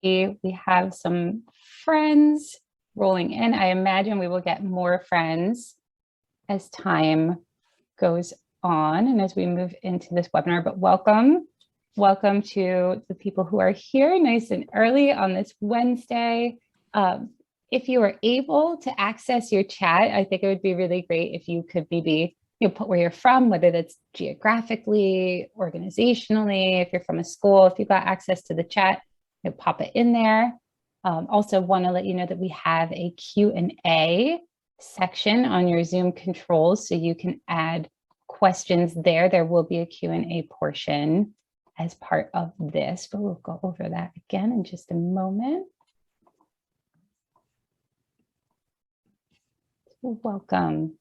We have some friends rolling in. I imagine we will get more friends as time goes on and as we move into this webinar, but welcome to the people who are here nice and early on this Wednesday. If you are able to access your chat, I think it would be really great if you could maybe put where you're from, whether that's geographically, organizationally, if you're from a school, if you've got access to the chat, pop it in there. Also want to let you know that we have a Q&A section on your Zoom controls, so you can add questions there. There will be a Q&A portion as part of this, but we'll go over that again in just a moment. Welcome.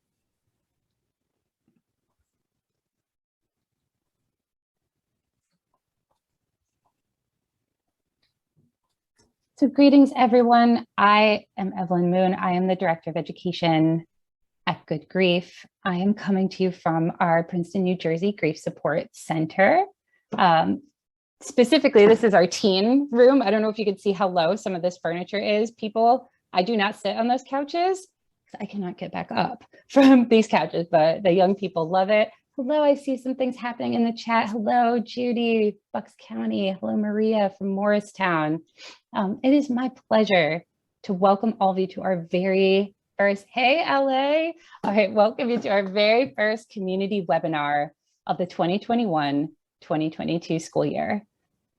So greetings, everyone. I am Evelyn Moon. I am the Director of Education at Good Grief. I am coming to you from our Princeton, New Jersey Grief Support Center. Specifically, this is our teen room. I don't know if you can see how low some of this furniture is. People, I do not sit on those couches. I cannot get back up from these couches, but the young people love it. Hello, I see some things happening in the chat. Hello, Judy, Bucks County. Hello, Maria from Morristown. It is my pleasure to welcome all of you to our very first, hey, LA. All right, welcome you to our very first community webinar of the 2021-2022 school year.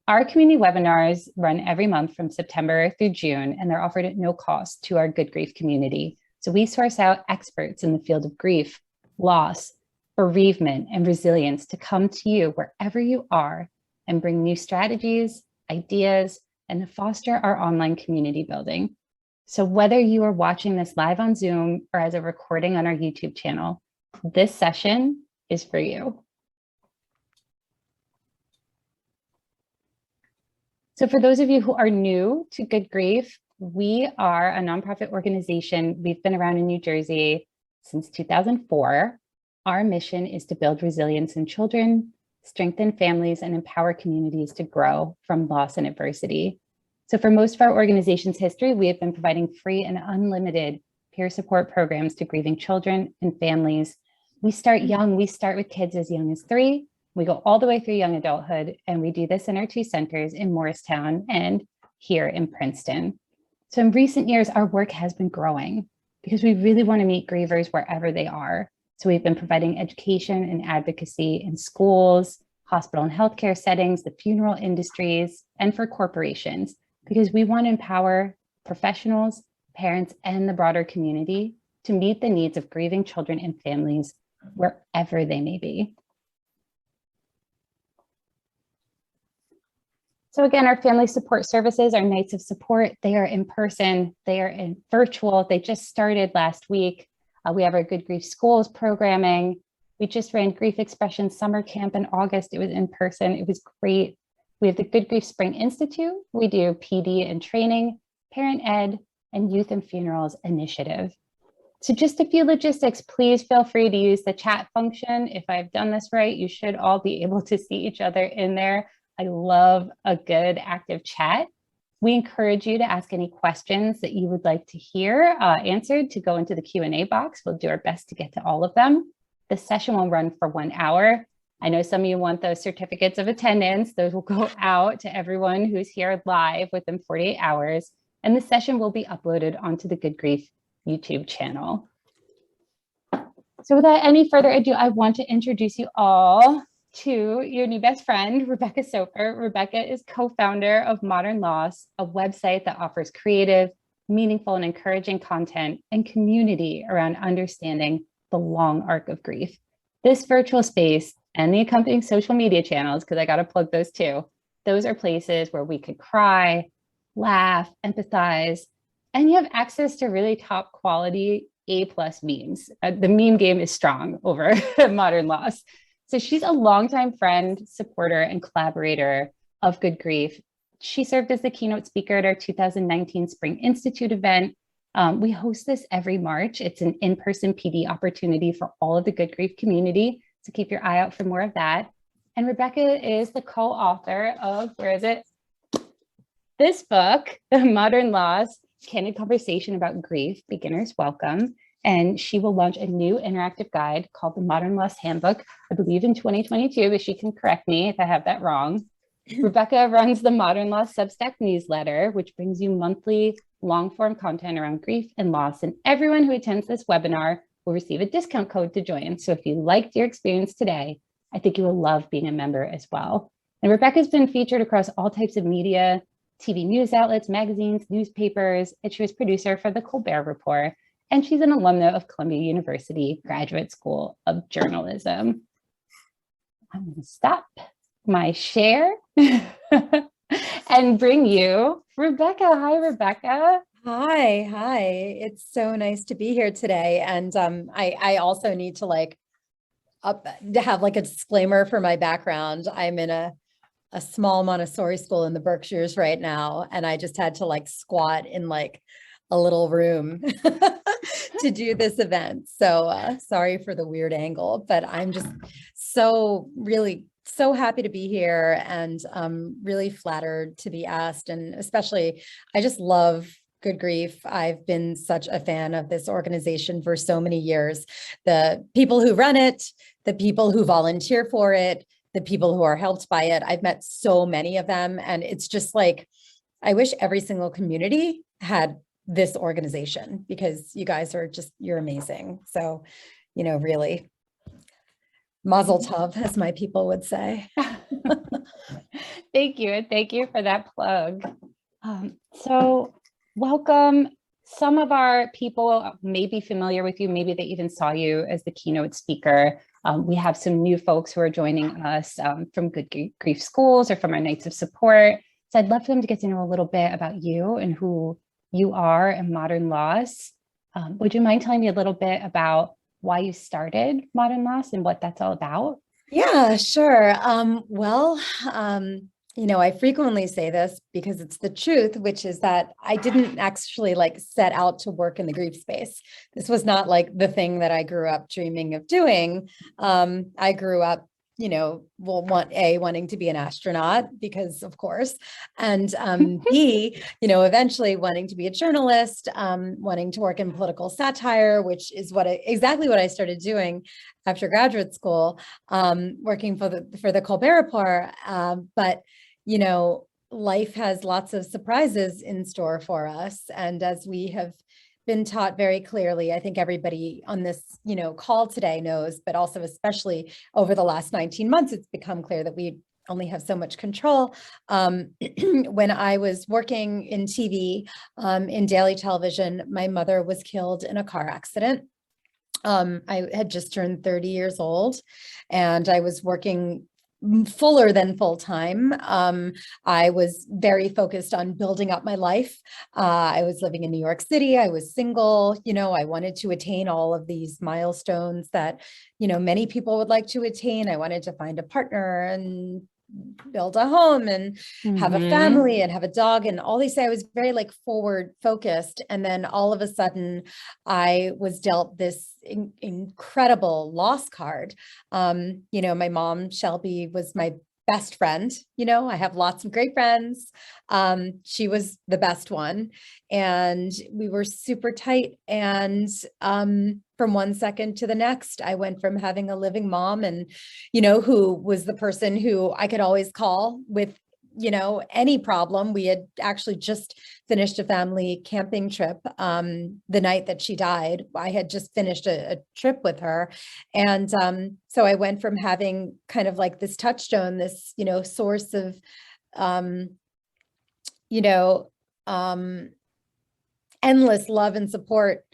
Our community webinars run every month from September through June, and they're offered at no cost to our Good Grief community. So we source out experts in the field of grief, loss, bereavement, and resilience to come to you wherever you are and bring new strategies, ideas, and to foster our online community building. So whether you are watching this live on Zoom or as a recording on our YouTube channel, this session is for you. So for those of you who are new to Good Grief, we are a nonprofit organization. We've been around in New Jersey since 2004. Our mission is to build resilience in children, strengthen families, and empower communities to grow from loss and adversity. So for most of our organization's history, we have been providing free and unlimited peer support programs to grieving children and families. We start young. We start with kids as young as 3. We go all the way through young adulthood, and we do this in our 2 centers in Morristown and here in Princeton. So in recent years, our work has been growing because we really want to meet grievers wherever they are. So we've been providing education and advocacy in schools, hospital and healthcare settings, the funeral industries, and for corporations, because we want to empower professionals, parents, and the broader community to meet the needs of grieving children and families wherever they may be. So again, our family support services, our nights of support, they are in person, they are in virtual. They just started last week. We have our Good Grief Schools programming. We just ran Grief Expression Summer Camp in August. It was in person. It was great. We have the Good Grief Spring Institute. We do PD and training, parent ed, and youth and funerals initiative. So just a few logistics, please feel free to use the chat function. If I've done this right, you should all be able to see each other in there. I love a good active chat. We encourage you to ask any questions that you would like to hear answered to go into the Q&A box. We'll do our best to get to all of them. The session will run for 1 hour. I know some of you want those certificates of attendance. Those will go out to everyone who's here live within 48 hours. And the session will be uploaded onto the Good Grief YouTube channel. So without any further ado, I want to introduce you all to your new best friend, Rebecca Soffer. Rebecca is co-founder of Modern Loss, a website that offers creative, meaningful, and encouraging content and community around understanding the long arc of grief. This virtual space and the accompanying social media channels, because I got to plug those too, those are places where we could cry, laugh, empathize, and you have access to really top quality A+ memes. The meme game is strong over Modern Loss. So she's a longtime friend, supporter, and collaborator of Good Grief. She served as the keynote speaker at our 2019 Spring Institute event. We host this every March. It's an in-person PD opportunity for all of the Good Grief community. So keep your eye out for more of that. And Rebecca is the co-author of, where is it? This book, The Modern Loss, Candid Conversation About Grief, Beginner's Welcome. And she will launch a new interactive guide called The Modern Loss Handbook, I believe in 2022, but she can correct me if I have that wrong. Rebecca runs the Modern Loss Substack newsletter, which brings you monthly long-form content around grief and loss. And everyone who attends this webinar will receive a discount code to join. So if you liked your experience today, I think you will love being a member as well. And Rebecca's been featured across all types of media, TV news outlets, magazines, newspapers, and she was producer for the Colbert Report. And she's an alumna of Columbia University Graduate School of Journalism. I'm going to stop my share and bring you Rebecca. Hi, Rebecca. Hi. It's so nice to be here today. And I also need to have a disclaimer for my background. I'm in a small Montessori school in the Berkshires right now, and I just had to squat in a little room to do this event. So sorry for the weird angle, but I'm just so happy to be here, and really flattered to be asked. And especially, I just love Good Grief. I've been such a fan of this organization for so many years. The people who run it, the people who volunteer for it, the people who are helped by it. I've met so many of them, and it's just I wish every single community had this organization, because you guys are you're amazing. So, really, mazel tov, as my people would say. Thank you. And thank you for that plug. So welcome. Some of our people may be familiar with you. Maybe they even saw you as the keynote speaker. We have some new folks who are joining us from Good Grief Schools or from our Nights of Support. So I'd love for them to get to know a little bit about you and who you are and Modern Loss. Would you mind telling me a little bit about why you started Modern Loss and what that's all about? Yeah, sure. I frequently say this because it's the truth, which is that I didn't actually set out to work in the grief space. This was not the thing that I grew up dreaming of doing. I grew up, wanting to be an astronaut, because of course, and B, eventually wanting to be a journalist, wanting to work in political satire, which is exactly what I started doing after graduate school, working for the Colbert Report. But life has lots of surprises in store for us, and as we have been taught very clearly, I think everybody on this, call today knows, but also especially over the last 19 months, it's become clear that we only have so much control. When I was working in TV, in daily television, my mother was killed in a car accident. I had just turned 30 years old, and I was working fuller than full time. I was very focused on building up my life. I was living in New York City. I was single. I wanted to attain all of these milestones that, many people would like to attain. I wanted to find a partner and build a home and have a family and have a dog and all these. I was very forward focused. And then all of a sudden I was dealt this incredible loss card. My mom, Shelby, was my best friend. I have lots of great friends. She was the best one, and we were super tight. And from one second to the next, I went from having a living mom and, who was the person who I could always call with, any problem. We had actually just finished a family camping trip the night that she died. I had just finished a trip with her. And so I went from having kind of this touchstone, this, source of, endless love and support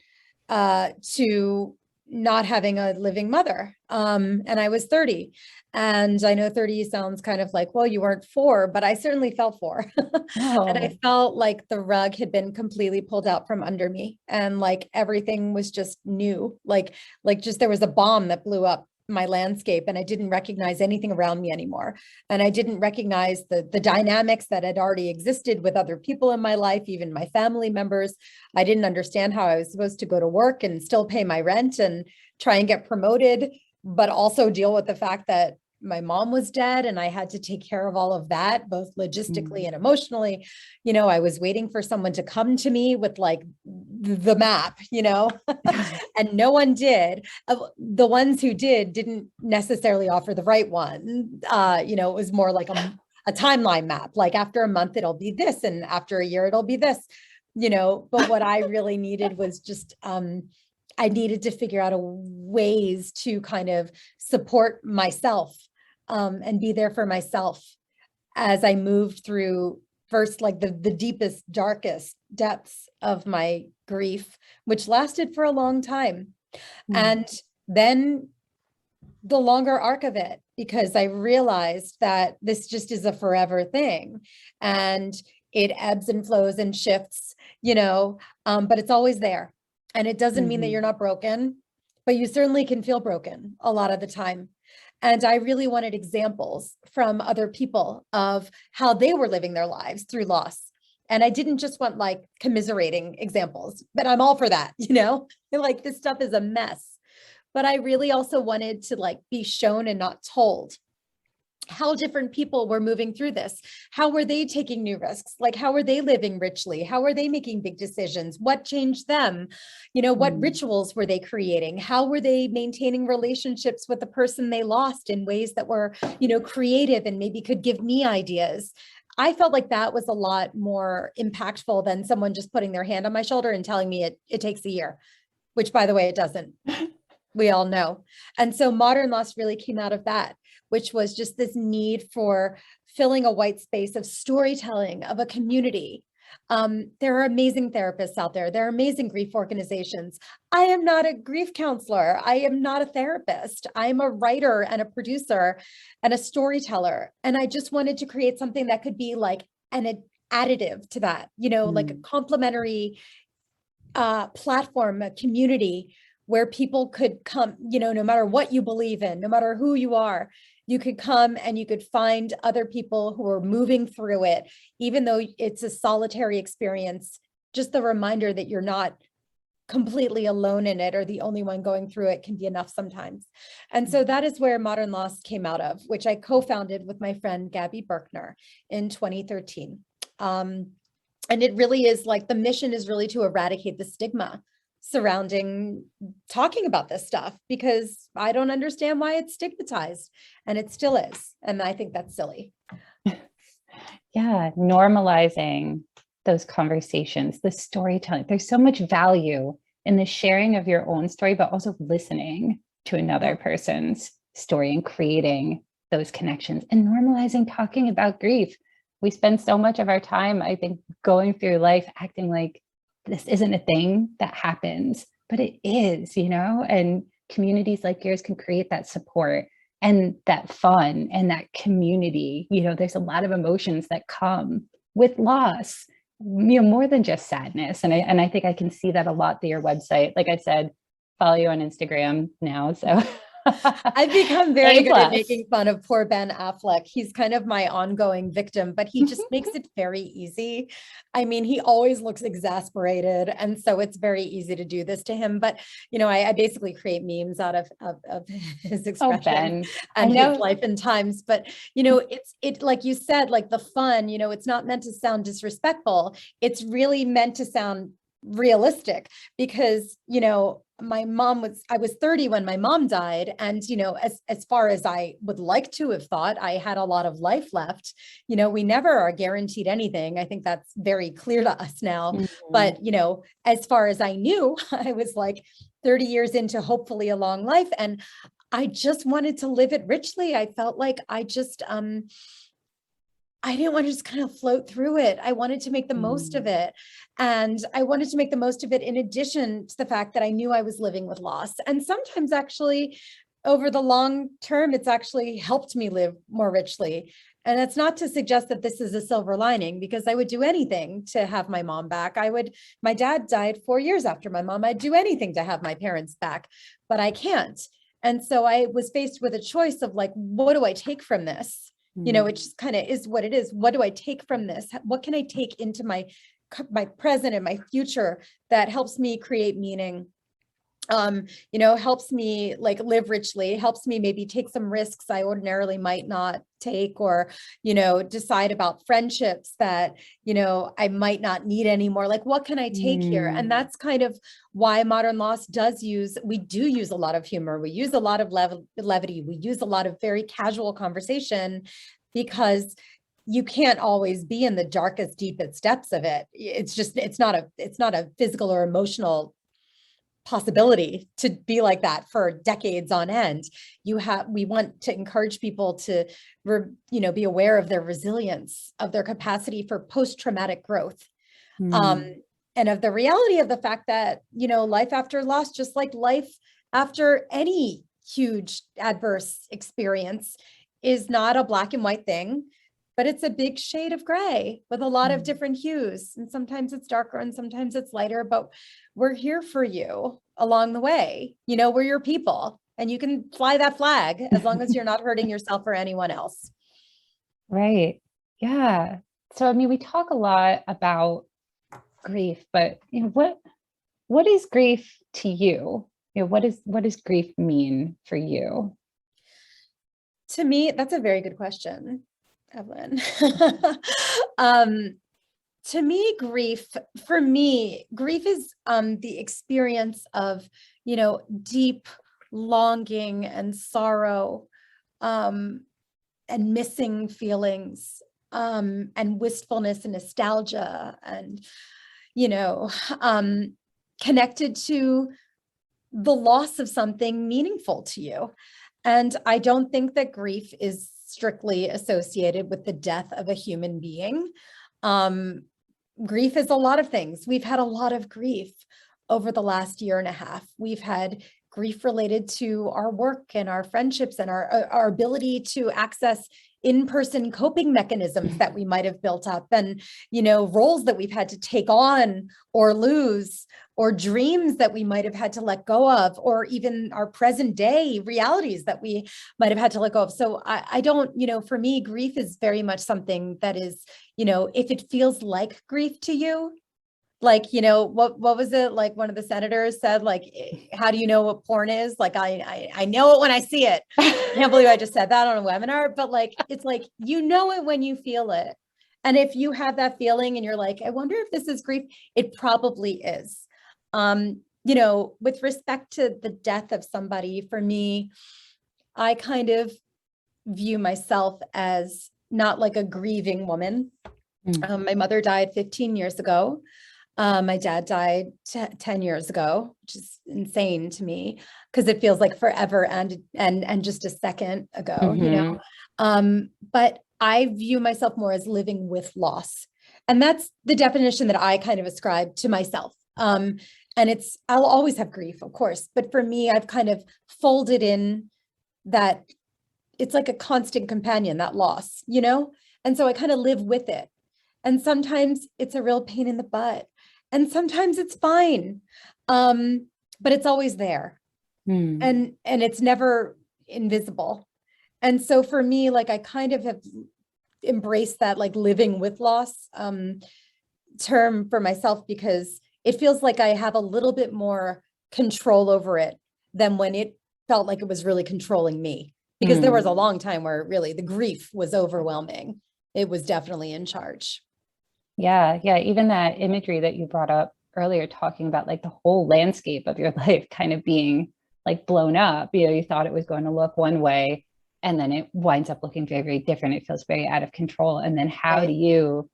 to not having a living mother. And I was 30. And I know 30 sounds kind of well, you weren't 4, but I certainly felt 4. Oh. And I felt like the rug had been completely pulled out from under me. And everything was just new. Just there was a bomb that blew up my landscape, and I didn't recognize anything around me anymore. And I didn't recognize the dynamics that had already existed with other people in my life, even my family members. I didn't understand how I was supposed to go to work and still pay my rent and try and get promoted, but also deal with the fact that my mom was dead and I had to take care of all of that, both logistically and emotionally. You know, I was waiting for someone to come to me with like the map, you know, and no one did. The ones who didn't necessarily offer the right one. You know, it was more like a timeline map, like after a month, it'll be this. And after a year, it'll be this, you know, but what I really needed was just, I needed to figure out ways to kind of support myself and be there for myself as I moved through first, like the deepest, darkest depths of my grief, which lasted for a long time. And then the longer arc of it, because I realized that this just is a forever thing and it ebbs and flows and shifts, you know, but it's always there. And it doesn't mean that you're not broken, but you certainly can feel broken a lot of the time. And I really wanted examples from other people of how they were living their lives through loss. And I didn't just want like commiserating examples, but I'm all for that, you know, like this stuff is a mess. But I really also wanted to like be shown and not told how different people were moving through this. How were they taking new risks? Like, how were they living richly? How were they making big decisions? What changed them? You know, what rituals were they creating? How were they maintaining relationships with the person they lost in ways that were, you know, creative and maybe could give me ideas? I felt like that was a lot more impactful than someone just putting their hand on my shoulder and telling me it takes a year, which by the way, it doesn't. We all know. And so modern loss really came out of that, which was just this need for filling a white space of storytelling, of a community. There are amazing therapists out there. There are amazing grief organizations. I am not a grief counselor. I am not a therapist. I'm a writer and a producer and a storyteller. And I just wanted to create something that could be like an additive to that, you know, like a complementary platform, a community where people could come, you know, no matter what you believe in, no matter who you are, you could come and you could find other people who are moving through it, even though it's a solitary experience, just the reminder that you're not completely alone in it or the only one going through it can be enough sometimes. And so that is where Modern Loss came out of, which I co-founded with my friend, Gabby Berkner in 2013. And it really is like, the mission is really to eradicate the stigma surrounding talking about this stuff, because I don't understand why it's stigmatized, and it still is. And I think that's silly. Yeah, normalizing those conversations, the storytelling. There's so much value in the sharing of your own story, but also listening to another person's story and creating those connections and normalizing talking about grief. We spend so much of our time, I think, going through life acting like this isn't a thing that happens, but it is, you know, and communities like yours can create that support and that fun and that community. You know, there's a lot of emotions that come with loss, you know, more than just sadness. And I think I can see that a lot through your website. Like I said, follow you on Instagram now. So I've become very good at making fun of poor Ben Affleck. He's kind of my ongoing victim, but he just makes it very easy. I mean, he always looks exasperated. And so it's very easy to do this to him. But, you know, I basically create memes out of his expression and his life and times. But, you know, it's like you said, like the fun, you know, it's not meant to sound disrespectful. It's really meant to sound realistic, because, you know, I was 30 when my mom died. And, you know, as far as I would like to have thought, I had a lot of life left. You know, we never are guaranteed anything. I think that's very clear to us now. But, you know, as far as I knew, I was like 30 years into hopefully a long life. And I just wanted to live it richly. I felt like I didn't want to just kind of float through it. I wanted to make the most of it. And I wanted to make the most of it in addition to the fact that I knew I was living with loss. And sometimes actually over the long term, it's actually helped me live more richly. And that's not to suggest that this is a silver lining, because I would do anything to have my mom back. My dad died 4 years after my mom. I'd do anything to have my parents back, but I can't. And so I was faced with a choice of like, what do I take from this? You know, it just kind of is what it is. What do I take from this? What can I take into my present and my future that helps me create meaning? helps me like live richly, helps me maybe take some risks I ordinarily might not take, or, decide about friendships that, I might not need anymore. Like, what can I take here? And that's kind of why modern loss we do use a lot of humor. We use a lot of levity. We use a lot of very casual conversation, because you can't always be in the darkest, deepest depths of it. It's not a physical or emotional possibility to be like that for decades on end. We want to encourage people to, be aware of their resilience, of their capacity for post-traumatic growth. And of the reality of the fact that, life after loss, just like life after any huge adverse experience, is not a black and white thing, but it's a big shade of gray with a lot of different hues. And sometimes it's darker and sometimes it's lighter, but we're here for you along the way. We're your people, and you can fly that flag as long as you're not hurting yourself or anyone else. Right. Yeah. So, I mean, we talk a lot about grief, but what is grief to you? What does grief mean for you? To me, that's a very good question, Evelyn. To me, grief is the experience of, deep longing and sorrow, and missing feelings, and wistfulness and nostalgia, and, connected to the loss of something meaningful to you. And I don't think that grief is strictly associated with the death of a human being. Grief is a lot of things. We've had a lot of grief over the last year and a half. We've had grief related to our work and our friendships and our ability to access in-person coping mechanisms that we might have built up, and, roles that we've had to take on or lose, or dreams that we might have had to let go of, or even our present day realities that we might have had to let go of. So I don't, for me, grief is very much something that is, if it feels like grief to you, like, what was it? Like one of the senators said, like, how do you know what porn is? Like, I know it when I see it. I can't believe I just said that on a webinar, but like, it's like, it when you feel it. And if you have that feeling and you're like, I wonder if this is grief, it probably is. With respect to the death of somebody, for me, I kind of view myself as not like a grieving woman. My mother died 15 years ago. My dad died 10 years ago, which is insane to me because it feels like forever and just a second ago, but I view myself more as living with loss. And that's the definition that I kind of ascribe to myself. And I'll always have grief, of course, but for me, I've kind of folded in that it's like a constant companion, that loss, and so I kind of live with it. And sometimes it's a real pain in the butt. And sometimes it's fine. But it's always there. And it's never invisible. And so for me, like, I kind of have embraced that, like, living with loss term for myself, because it feels like I have a little bit more control over it than when it felt like it was really controlling me. Because there was a long time where really the grief was overwhelming. It was definitely in charge. Yeah. Even that imagery that you brought up earlier, talking about like the whole landscape of your life kind of being like blown up. You thought it was going to look one way, and then it winds up looking very, very different. It feels very out of control. And then how do you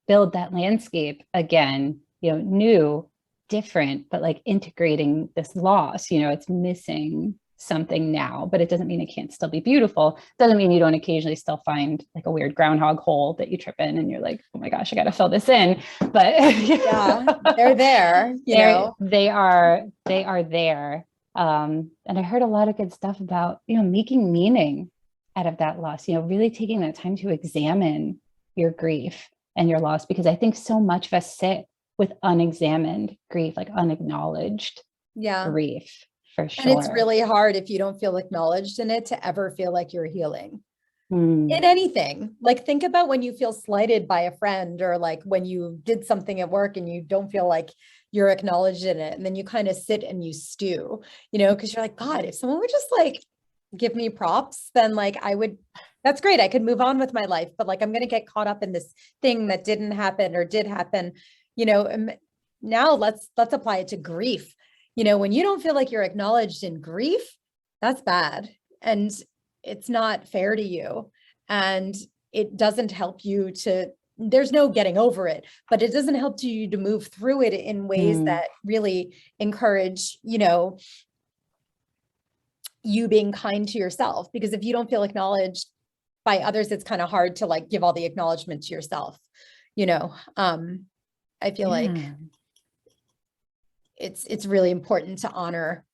build that landscape again, new, different, but like integrating this loss? It's missing something now, but it doesn't mean it can't still be beautiful. Doesn't mean you don't occasionally still find like a weird groundhog hole that you trip in and you're like, oh my gosh, I got to fill this in. But yeah, they're there. They are there. And I heard a lot of good stuff about, making meaning out of that loss, really taking that time to examine your grief and your loss, because I think so much of us sit with unexamined grief, like unacknowledged grief. For sure. And it's really hard if you don't feel acknowledged in it to ever feel like you're healing. in anything. Like, think about when you feel slighted by a friend, or like when you did something at work and you don't feel like you're acknowledged in it. And then you kind of sit and you stew, because you're like, God, if someone would just like give me props, then like that's great. I could move on with my life, but like, I'm going to get caught up in this thing that didn't happen or did happen, and now let's apply it to grief. When you don't feel like you're acknowledged in grief, that's bad. And it's not fair to you. And it doesn't help you there's no getting over it, but it doesn't help you to move through it in ways that really encourage, you being kind to yourself. Because if you don't feel acknowledged by others, it's kind of hard to like give all the acknowledgement to yourself. I feel like it's really important to honor,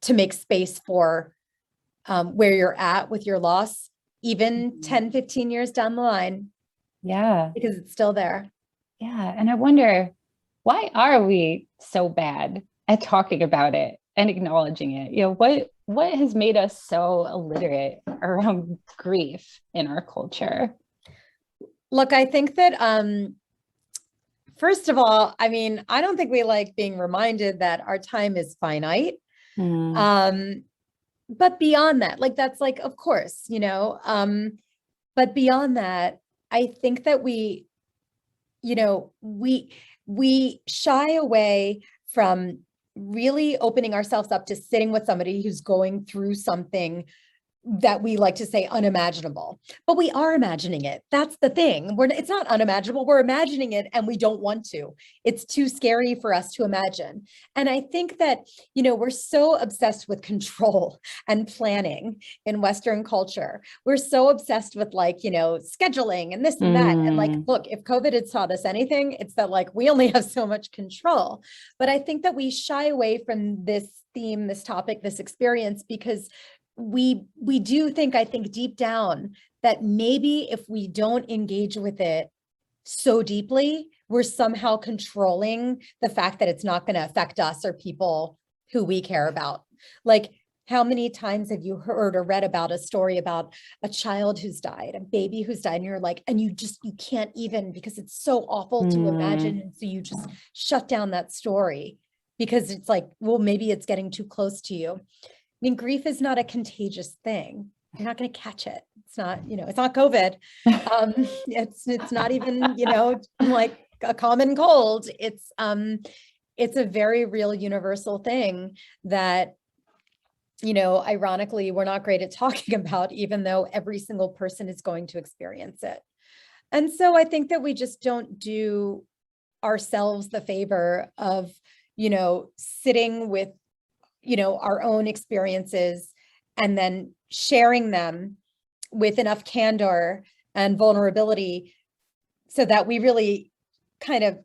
to make space for where you're at with your loss, even 10, 15 years down the line. Yeah. Because it's still there. Yeah. And I wonder, why are we so bad at talking about it and acknowledging it? What has made us so illiterate around grief in our culture? Look, I think that, first of all, I mean, I don't think we like being reminded that our time is finite. But beyond that, like, that's like, of course, but beyond that, I think that we shy away from really opening ourselves up to sitting with somebody who's going through something that we like to say unimaginable, but we are imagining it. That's the thing. It's not unimaginable. We're imagining it and we don't want to. It's too scary for us to imagine. And I think that, we're so obsessed with control and planning in Western culture. We're so obsessed with like, scheduling and this and that. And like, look, if COVID had taught us anything, it's that like, we only have so much control. But I think that we shy away from this theme, this topic, this experience, because we do think, I think deep down, that maybe if we don't engage with it so deeply, we're somehow controlling the fact that it's not going to affect us or people who we care about. Like, how many times have you heard or read about a story about a child who's died, a baby who's died, and you're like, and you can't even, because it's so awful to imagine. And so you just shut down that story because it's like, well, maybe it's getting too close to you. I mean, grief is not a contagious thing. You're not going to catch it. It's not, it's not COVID. It's not even, like a common cold. It's a very real universal thing that, ironically, we're not great at talking about, even though every single person is going to experience it. And so I think that we just don't do ourselves the favor of, sitting with our own experiences and then sharing them with enough candor and vulnerability so that we really kind of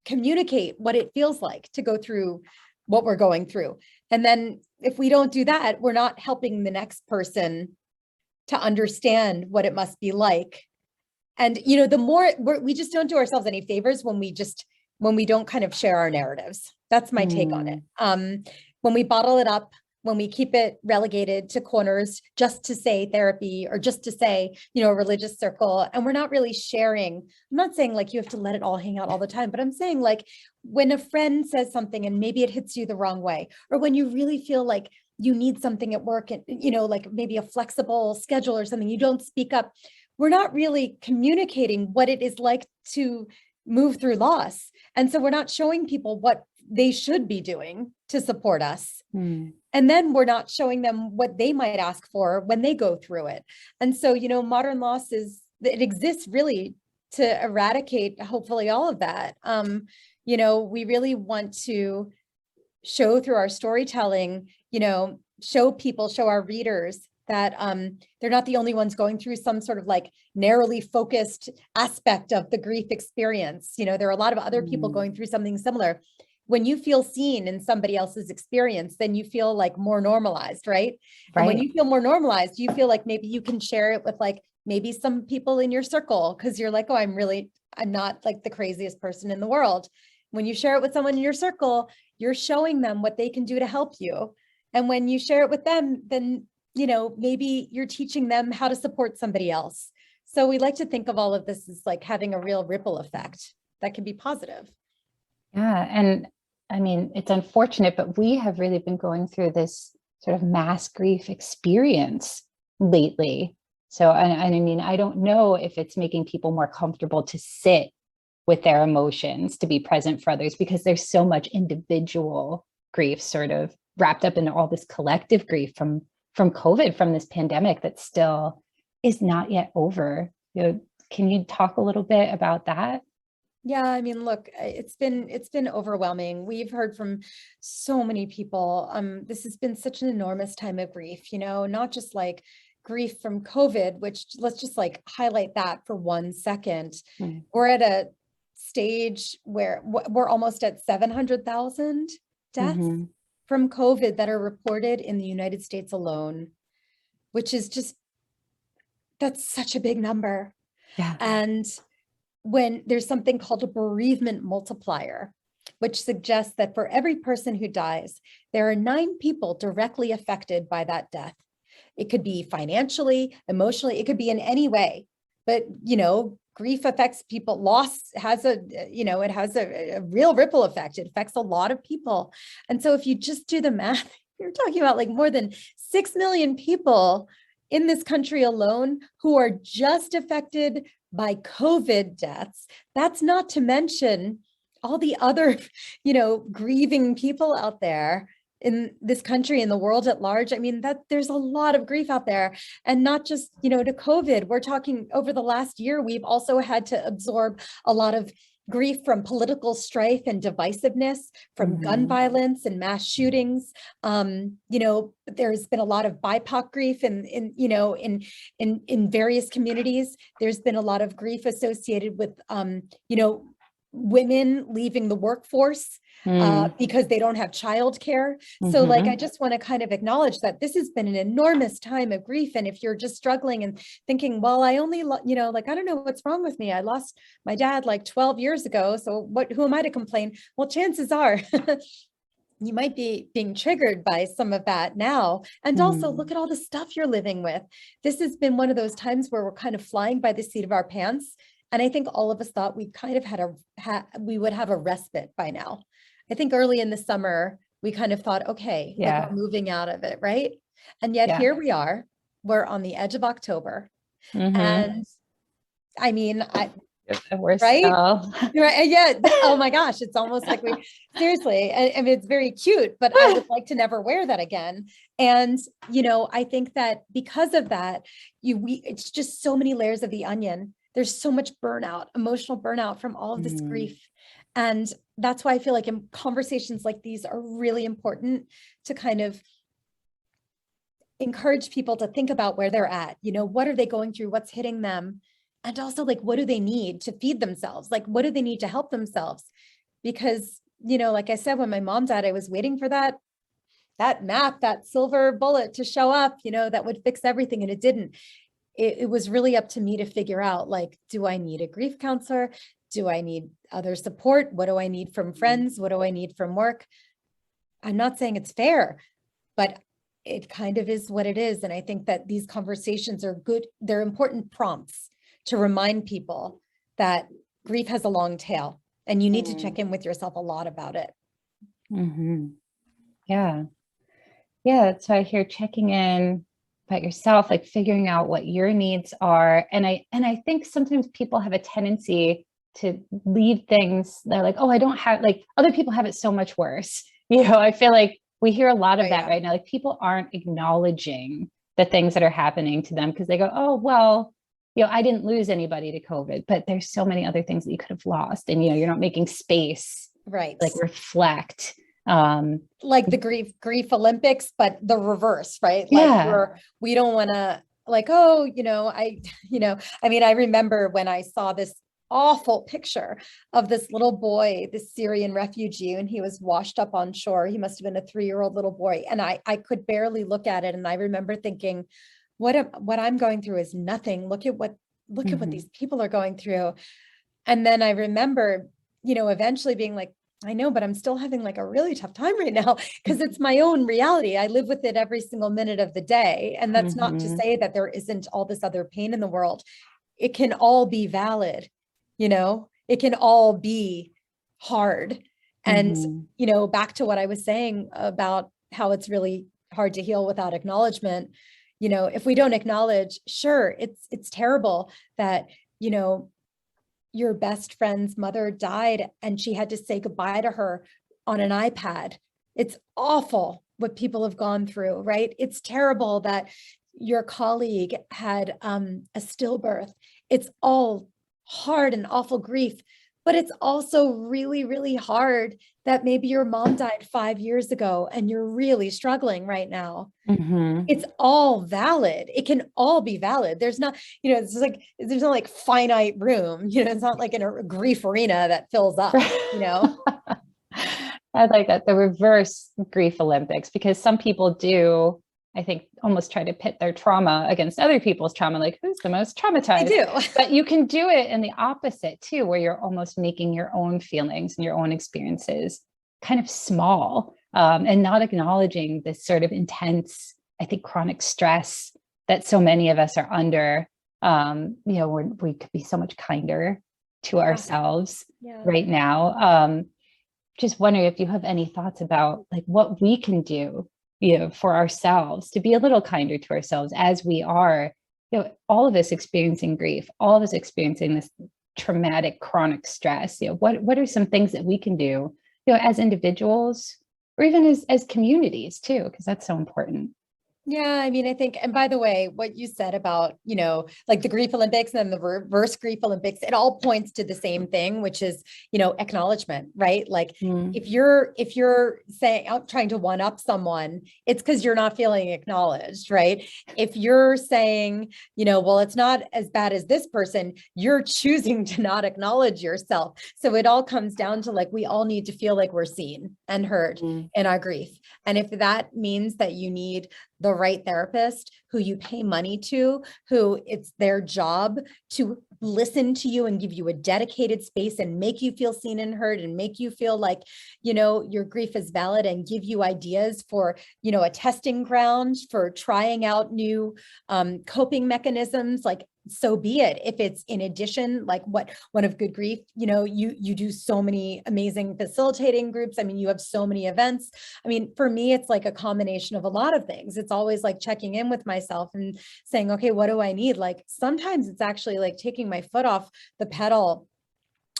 communicate what it feels like to go through what we're going through. And then if we don't do that, we're not helping the next person to understand what it must be like. And, the more we just don't do ourselves any favors when we don't kind of share our narratives. That's my take on it. When we bottle it up, when we keep it relegated to corners just to say therapy or just to say, a religious circle, and we're not really sharing. I'm not saying like you have to let it all hang out all the time, but I'm saying like when a friend says something and maybe it hits you the wrong way, or when you really feel like you need something at work and, like maybe a flexible schedule or something, you don't speak up. We're not really communicating what it is like to move through loss. And so we're not showing people what they should be doing to support us. And then we're not showing them what they might ask for when they go through it. And so, modern loss it exists really to eradicate, hopefully, all of that. We really want to show through our storytelling, show our readers that they're not the only ones going through some sort of like narrowly focused aspect of the grief experience. There are a lot of other people going through something similar. When you feel seen in somebody else's experience, then you feel like more normalized, right? And when you feel more normalized, you feel like maybe you can share it with like maybe some people in your circle, because you're like, oh, I'm not like the craziest person in the world. When you share it with someone in your circle, you're showing them what they can do to help you. And when you share it with them, then maybe you're teaching them how to support somebody else. So we like to think of all of this as like having a real ripple effect that can be positive. Yeah. And I mean, it's unfortunate, but we have really been going through this sort of mass grief experience lately. So, I mean, I don't know if it's making people more comfortable to sit with their emotions, to be present for others, because there's so much individual grief sort of wrapped up in all this collective grief from COVID, from this pandemic that still is not yet over. Can you talk a little bit about that? Yeah, I mean, look, it's been overwhelming. We've heard from so many people. This has been such an enormous time of grief, not just like grief from COVID, which let's just like highlight that for 1 second. Mm. We're at a stage where we're almost at 700,000 deaths Mm-hmm. from COVID that are reported in the United States alone, which is just, that's such a big number. Yeah. And when there's something called a bereavement multiplier, which suggests that for every person who dies, there are 9 people directly affected by that death. It could be financially, emotionally, it could be in any way, but grief affects people. Loss has it has a real ripple effect. It affects a lot of people. And so if you just do the math, you're talking about like more than 6 million people in this country alone who are just affected by COVID deaths. That's not to mention all the other, grieving people out there in this country, in the world at large. I mean, that there's a lot of grief out there, and not just, to COVID. We're talking over the last year, we've also had to absorb a lot of grief from political strife and divisiveness, from gun violence and mass shootings. There's been a lot of BIPOC grief in various communities. There's been a lot of grief associated with, women leaving the workforce because they don't have childcare. So like, I just want to kind of acknowledge that this has been an enormous time of grief. And if you're just struggling and thinking, well, I only, I don't know what's wrong with me. I lost my dad like 12 years ago. So who am I to complain? Well, chances are you might be being triggered by some of that now. And also look at all the stuff you're living with. This has been one of those times where we're kind of flying by the seat of our pants. And I think all of us thought we kind of we would have a respite by now. I think early in the summer, we kind of thought, okay, like we're moving out of it, right? And yet here we are, we're on the edge of October. And I mean, We're right? still. Right. Yeah. Oh my gosh. It's almost like seriously, I mean, it's very cute, but I would like to never wear that again. And, I think that because of that, it's just so many layers of the onion. There's so much burnout, emotional burnout from all of this grief. And that's why I feel like in conversations like these are really important to kind of encourage people to think about where they're at. What are they going through? What's hitting them? And also, like, what do they need to feed themselves? Like, what do they need to help themselves? Because, like I said, when my mom died, I was waiting for that map, that silver bullet to show up, that would fix everything. And it didn't. It was really up to me to figure out, like, do I need a grief counselor? Do I need other support? What do I need from friends? What do I need from work? I'm not saying it's fair, but it kind of is what it is. And I think that these conversations are good. They're important prompts to remind people that grief has a long tail and you need to check in with yourself a lot about it. Yeah. Yeah. So I hear checking in about yourself, like figuring out what your needs are. And I think sometimes people have a tendency to leave things. They're like, oh, I don't have, like, other people have it so much worse. I feel like we hear a lot of that right now. Like, people aren't acknowledging the things that are happening to them because they go, oh, well, I didn't lose anybody to COVID, but there's so many other things that you could have lost. And, you're not making space, right? Like, reflect. Like the grief Olympics, but the reverse, right? Yeah. Like we don't want to, like, oh, I mean, I remember when I saw this awful picture of this little boy, this Syrian refugee, and he was washed up on shore. He must have been a 3-year-old little boy. And I could barely look at it. And I remember thinking, what I'm going through is nothing. Look at what these people are going through. And then I remember, eventually being like, I know, but I'm still having like a really tough time right now because it's my own reality. I live with it every single minute of the day. And that's not to say that there isn't all this other pain in the world. It can all be valid, it can all be hard. And, Mhm. Back to what I was saying about how it's really hard to heal without acknowledgement. If we don't acknowledge, sure, it's terrible that, your best friend's mother died and she had to say goodbye to her on an iPad. It's awful what people have gone through, right? It's terrible that your colleague had a stillbirth. It's all hard and awful grief, but it's also really, really hard that maybe your mom died 5 years ago and you're really struggling right now. Mhm. It's all valid. It can all be valid. There's not, it's like, there's no like finite room, it's not like in a grief arena that fills up, I like that, the reverse grief Olympics, because some people do, I think, almost try to pit their trauma against other people's trauma, like who's the most I traumatized. do. But you can do it in the opposite too, where you're almost making your own feelings and your own experiences kind of small, and not acknowledging this sort of intense, I think, chronic stress that so many of us are under. We could be so much kinder to ourselves Yeah. right now. Just wondering if you have any thoughts about like what we can do, for ourselves to be a little kinder to ourselves as we are, all of us experiencing grief, all of us experiencing this traumatic chronic stress. What are some things that we can do, as individuals or even as communities too, because that's so important. Yeah, I mean, I think, and by the way, what you said about, like the grief Olympics and then the reverse grief Olympics, it all points to the same thing, which is, acknowledgement, right? Like if you're saying out trying to one up someone, it's because you're not feeling acknowledged, right? If you're saying, well, it's not as bad as this person, you're choosing to not acknowledge yourself. So it all comes down to like, we all need to feel like we're seen and heard in our grief. And if that means that you need the right therapist who you pay money to, who it's their job to listen to you and give you a dedicated space and make you feel seen and heard and make you feel like, your grief is valid and give you ideas for, a testing ground for trying out new coping mechanisms, like so be it. If it's in addition, like what one of Good Grief, you do so many amazing facilitating groups. I mean, you have so many events. I mean, for me, it's like a combination of a lot of things. It's always like checking in with myself and saying, okay, what do I need? Like sometimes it's actually like taking my foot off the pedal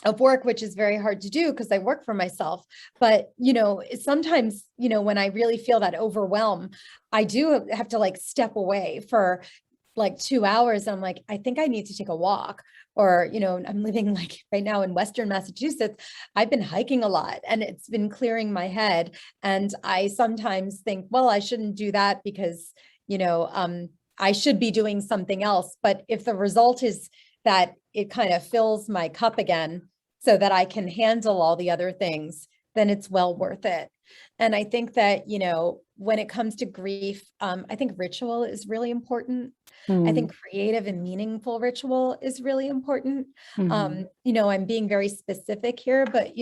of work, which is very hard to do because I work for myself. But, sometimes, when I really feel that overwhelm, I do have to like step away for like 2 hours. I'm like, I think I need to take a walk. Or, I'm living like right now in Western Massachusetts. I've been hiking a lot and it's been clearing my head. And I sometimes think, well, I shouldn't do that because, I should be doing something else. But if the result is that it kind of fills my cup again so that I can handle all the other things, then it's well worth it. And I think that, when it comes to grief, I think ritual is really important. I think creative and meaningful ritual is really important. I'm being very specific here, but,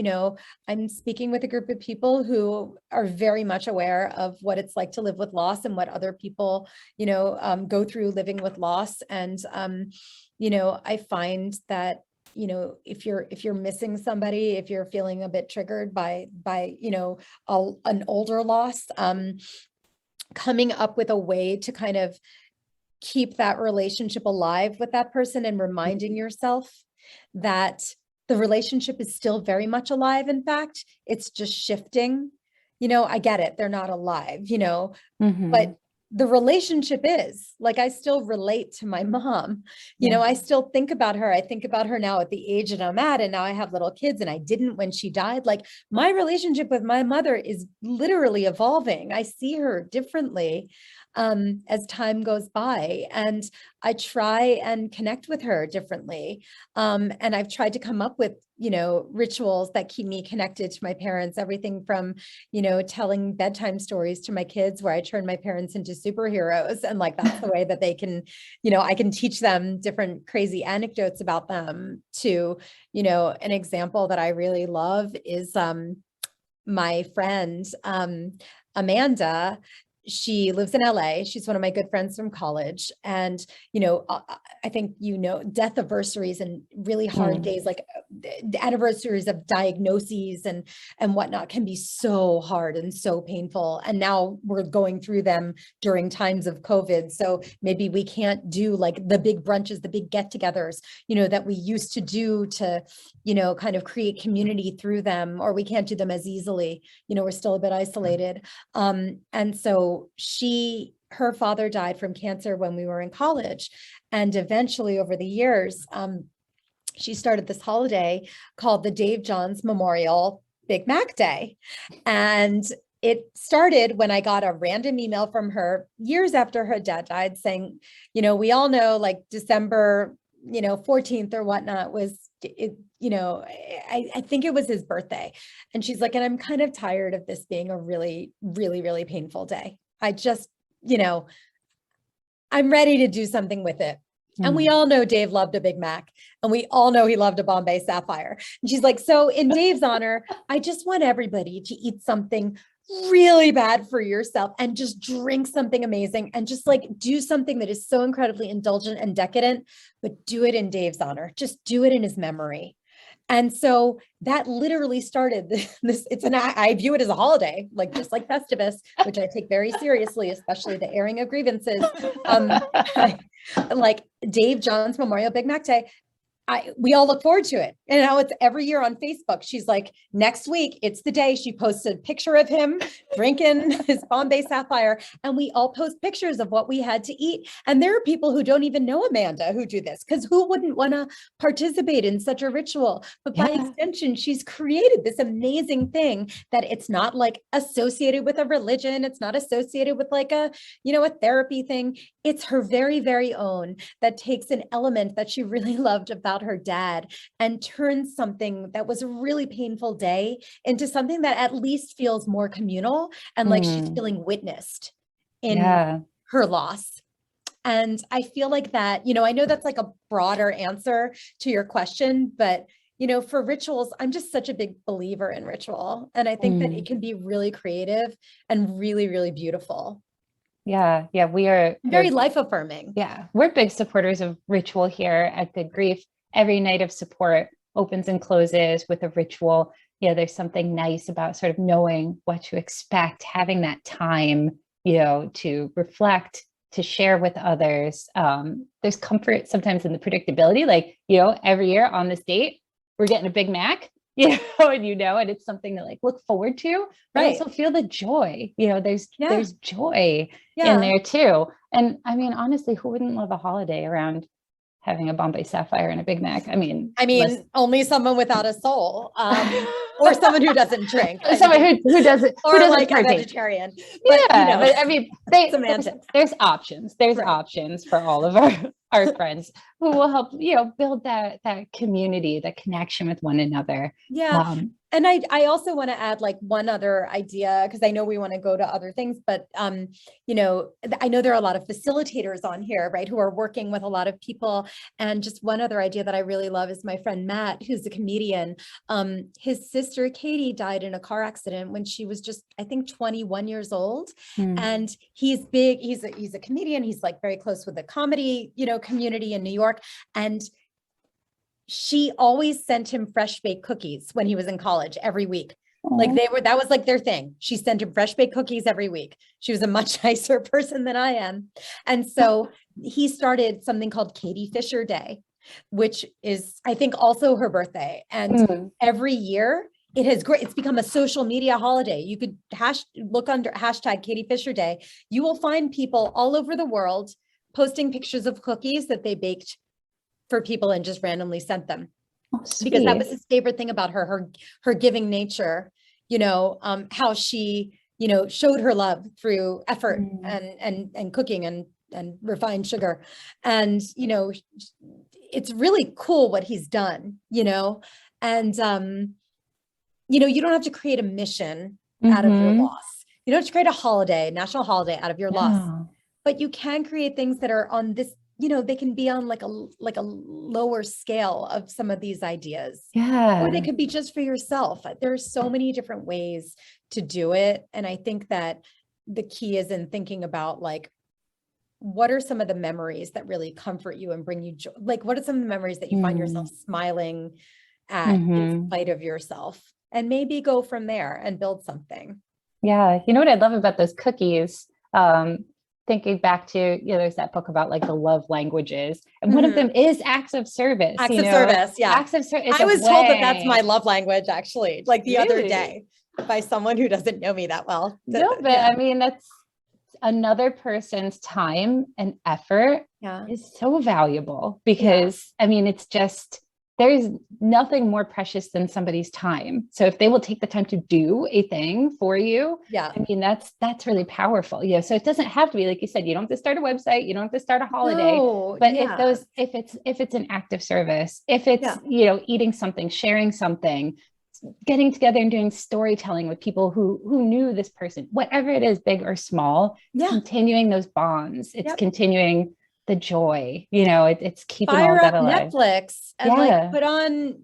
I'm speaking with a group of people who are very much aware of what it's like to live with loss and what other people, go through living with loss. And, I find that if you're missing somebody, if you're feeling a bit triggered by an older loss, coming up with a way to kind of keep that relationship alive with that person and reminding yourself that the relationship is still very much alive. In fact, it's just shifting. I get it, they're not alive, but the relationship is like, I still relate to my mom. I still think about her. I think about her now at the age that I'm at, and now I have little kids and I didn't when she died. Like my relationship with my mother is literally evolving. I see her differently as time goes by, and I try and connect with her differently. And I've tried to come up with, rituals that keep me connected to my parents, everything from, telling bedtime stories to my kids where I turn my parents into superheroes. And like, that's the way that they can, I can teach them different crazy anecdotes about them to, an example that I really love is, my friend, Amanda, she lives in LA. She's one of my good friends from college. And, I think, death anniversaries and really hard days, like the anniversaries of diagnoses and whatnot can be so hard and so painful. And now we're going through them during times of COVID. So maybe we can't do like the big brunches, the big get-togethers, that we used to do to, kind of create community through them, or we can't do them as easily. We're still a bit isolated. And so her father died from cancer when we were in college. And eventually over the years, she started this holiday called the Dave Johns Memorial Big Mac Day. And it started when I got a random email from her years after her dad died saying, we all know like December, 14th or whatnot was it, I think it was his birthday. And she's like, and I'm kind of tired of this being a really, really, really painful day. I just, I'm ready to do something with it. And we all know Dave loved a Big Mac, and we all know he loved a Bombay Sapphire. And she's like, so in Dave's honor, I just want everybody to eat something really bad for yourself and just drink something amazing and just like do something that is so incredibly indulgent and decadent, but do it in Dave's honor. Just do it in his memory. And so that literally started this, I view it as a holiday, like just like Festivus, which I take very seriously, especially the airing of grievances. Like Dave Johns Memorial Big Mac Day. We all look forward to it. And now it's every year on Facebook. She's like, next week, it's the day. She posts a picture of him drinking his Bombay Sapphire. And we all post pictures of what we had to eat. And there are people who don't even know Amanda who do this, because who wouldn't want to participate in such a ritual? But by extension, she's created this amazing thing that it's not like associated with a religion. It's not associated with like a therapy thing. It's her very, very own that takes an element that she really loved about her dad and turns something that was a really painful day into something that at least feels more communal and like she's feeling witnessed in her loss. And I feel like that, I know that's like a broader answer to your question, but for rituals, I'm just such a big believer in ritual. And I think that it can be really creative and really, really beautiful. Yeah. We're very life affirming. Yeah. We're big supporters of ritual here at Good Grief. Every night of support opens and closes with a ritual. There's something nice about sort of knowing what to expect, having that time, to reflect, to share with others. There's comfort sometimes in the predictability, like, every year on this date, we're getting a Big Mac, and it's something to like look forward to, but also feel the joy. There's joy in there too. And I mean, honestly, who wouldn't love a holiday around having a Bombay Sapphire and a Big Mac? I mean, only someone without a soul, or someone who doesn't drink, someone who doesn't, or who doesn't like partake. a vegetarian. But, but I mean, semantics. There's options. There's options for all of our friends who will help, build that community, that connection with one another. Yeah. And I also want to add like one other idea, because I know we want to go to other things, but, I know there are a lot of facilitators on here, right, who are working with a lot of people. And just one other idea that I really love is my friend Matt, who's a comedian. His sister Katie died in a car accident when she was just, I think, 21 years old. And he's big. He's a comedian. He's like very close with the comedy, community in New York. And she always sent him fresh baked cookies when he was in college every week. Like that was like their thing. She sent him fresh baked cookies every week. She was a much nicer person than I am. And so he started something called Katie Fisher Day, which is, I think, also her birthday. And every year it's become a social media holiday. You could look under hashtag Katie Fisher Day. You will find people all over the world posting pictures of cookies that they baked for people and just randomly sent them, because that was his favorite thing about her giving nature, how she, showed her love through effort and cooking and refined sugar. And, it's really cool what he's done, and, you don't have to create a mission out of your loss. You don't have to create a national holiday out of your loss, but you can create things that are on this, they can be on like a lower scale of some of these ideas. Yeah. Or they could be just for yourself. There's so many different ways to do it. And I think that the key is in thinking about like, what are some of the memories that really comfort you and bring you joy? Like, what are some of the memories that you find yourself smiling at in spite of yourself? And maybe go from there and build something. Yeah. You know what I love about those cookies? Thinking back to, there's that book about like the love languages. And one of them is acts of service. Acts of service. Yeah. Acts of service. I was told that that's my love language, actually, like the other Really? day by someone who doesn't know me that well. No, but I mean, that's another person's time and effort is so valuable because I mean, it's just, there's nothing more precious than somebody's time. So if they will take the time to do a thing for you, I mean, that's really powerful. So it doesn't have to be, like you said, you don't have to start a website, you don't have to start a holiday, but if it's an act of service, if it's, eating something, sharing something, getting together and doing storytelling with people who knew this person, whatever it is, big or small, continuing those bonds, it's continuing the joy, it's keeping Fire all that up alive. Netflix and like put on,